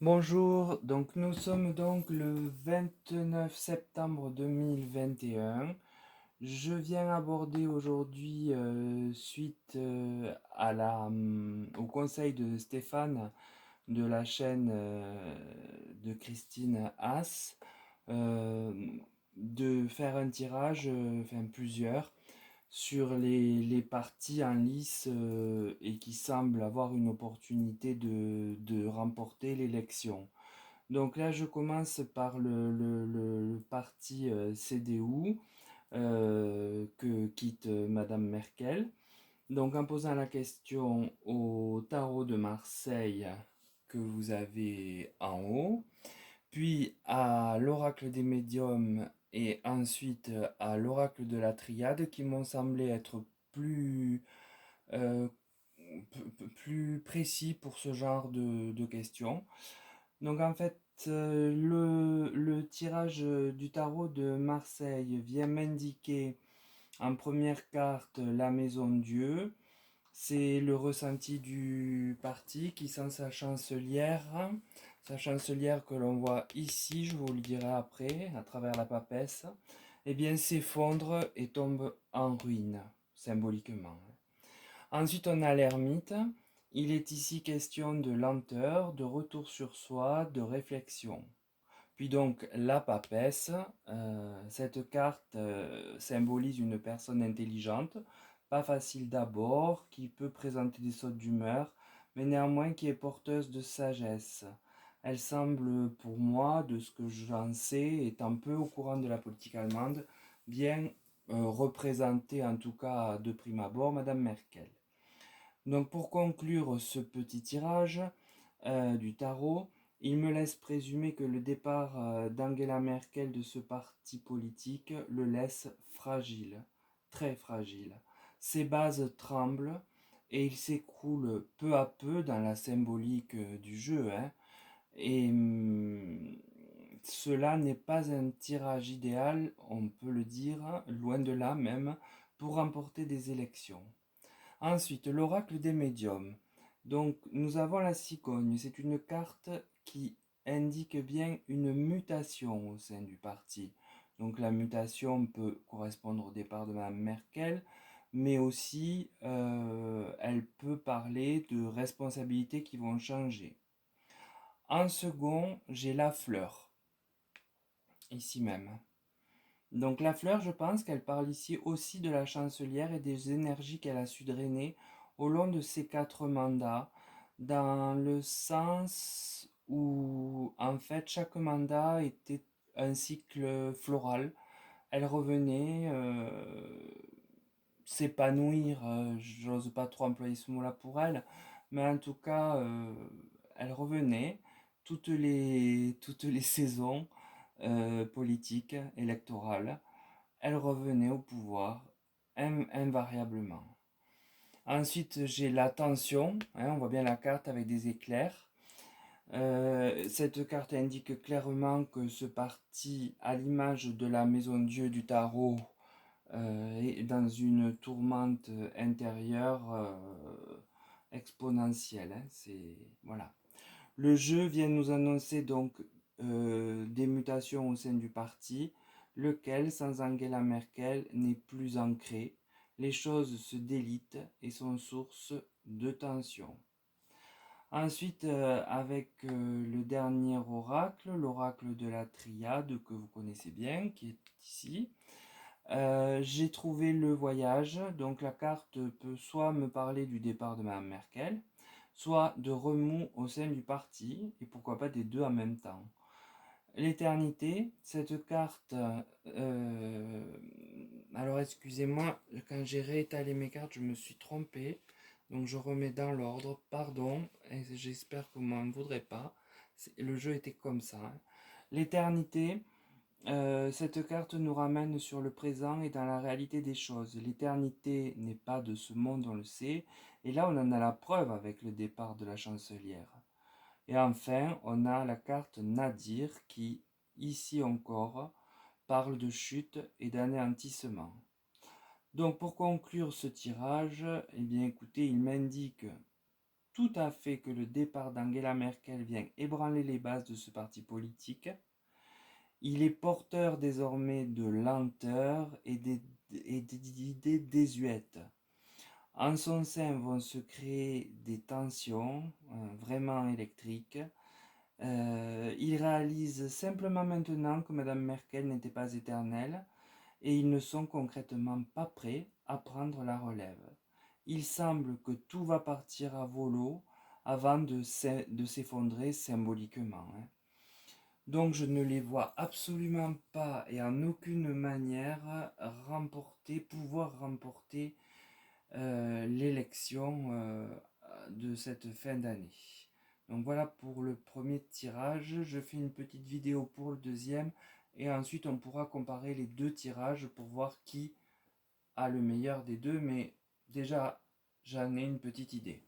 Bonjour, donc nous sommes donc le 29 septembre 2021. Je viens aborder aujourd'hui, suite au conseil de Stéphane de la chaîne de Christine Haas, euh, de faire un tirage, enfin plusieurs, sur les partis en lice et qui semblent avoir une opportunité de remporter l'élection. Donc là, je commence par le parti CDU que quitte Madame Merkel. Donc en posant la question au tarot de Marseille que vous avez en haut, puis à l'oracle des médiums et ensuite à l'oracle de la triade qui m'ont semblé être plus, euh, plus précis pour ce genre de questions. Donc en fait, le tirage du tarot de Marseille vient m'indiquer en première carte la maison Dieu. C'est le ressenti du parti qui sent sa chancelière que l'on voit ici, je vous le dirai après, à travers la papesse, eh bien s'effondre et tombe en ruine, symboliquement. Ensuite, on a l'ermite. Il est ici question de lenteur, de retour sur soi, de réflexion. Puis donc la papesse, cette carte symbolise une personne intelligente, pas facile d'abord, qui peut présenter des sautes d'humeur, mais néanmoins qui est porteuse de sagesse. Elle semble pour moi, de ce que j'en sais, étant peu au courant de la politique allemande, bien représenter en tout cas de prime abord Madame Merkel. Donc pour conclure ce petit tirage du tarot, il me laisse présumer que le départ d'Angela Merkel de ce parti politique le laisse fragile, très fragile. Ses bases tremblent et il s'écroule peu à peu dans la symbolique du jeu, hein. Et cela n'est pas un tirage idéal, on peut le dire, loin de là même, pour remporter des élections. Ensuite, l'oracle des médiums. Donc, nous avons la cigogne. C'est une carte qui indique bien une mutation au sein du parti. Donc, la mutation peut correspondre au départ de Mme Merkel, mais aussi elle peut parler de responsabilités qui vont changer. En second, j'ai la fleur, ici même. Donc la fleur, je pense qu'elle parle ici aussi de la chancelière et des énergies qu'elle a su drainer au long de ses 4 mandats, dans le sens où en fait chaque mandat était un cycle floral. Elle revenait s'épanouir, j'ose pas trop employer ce mot-là pour elle, mais en tout cas, elle revenait toutes les saisons politiques, électorales, elle revenait au pouvoir invariablement. Ensuite, j'ai la tension, hein, on voit bien la carte avec des éclairs. Cette carte indique clairement que ce parti, à l'image de la maison Dieu du tarot, est dans une tourmente intérieure exponentielle, hein, voilà. Le jeu vient nous annoncer donc des mutations au sein du parti, lequel, sans Angela Merkel, n'est plus ancré. Les choses se délitent et sont source de tension. Ensuite, avec le dernier oracle, l'oracle de la triade que vous connaissez bien, qui est ici, j'ai trouvé le voyage. Donc la carte peut soit me parler du départ de Mme Merkel, soit de remous au sein du parti, et pourquoi pas des deux en même temps. L'éternité, cette carte, alors excusez-moi, quand j'ai réétalé mes cartes, je me suis trompé, donc je remets dans l'ordre, pardon, et j'espère que vous m'en voudrez pas, le jeu était comme ça, hein. L'éternité, cette carte nous ramène sur le présent et dans la réalité des choses. L'éternité n'est pas de ce monde, on le sait, et là on en a la preuve avec le départ de la chancelière. Et enfin, on a la carte Nadir qui, ici encore, parle de chute et d'anéantissement. Donc pour conclure ce tirage, eh bien écoutez, il m'indique tout à fait que le départ d'Angela Merkel vient ébranler les bases de ce parti politique. Il est porteur désormais de lenteur et d'idées désuètes. En son sein vont se créer des tensions vraiment électriques. Il réalise simplement maintenant que Mme Merkel n'était pas éternelle et ils ne sont concrètement pas prêts à prendre la relève. Il semble que tout va partir à volo avant de s'effondrer symboliquement. Donc je ne les vois absolument pas et en aucune manière pouvoir remporter l'élection de cette fin d'année. Donc voilà pour le premier tirage. Je fais une petite vidéo pour le deuxième et ensuite on pourra comparer les deux tirages pour voir qui a le meilleur des deux. Mais déjà, j'en ai une petite idée.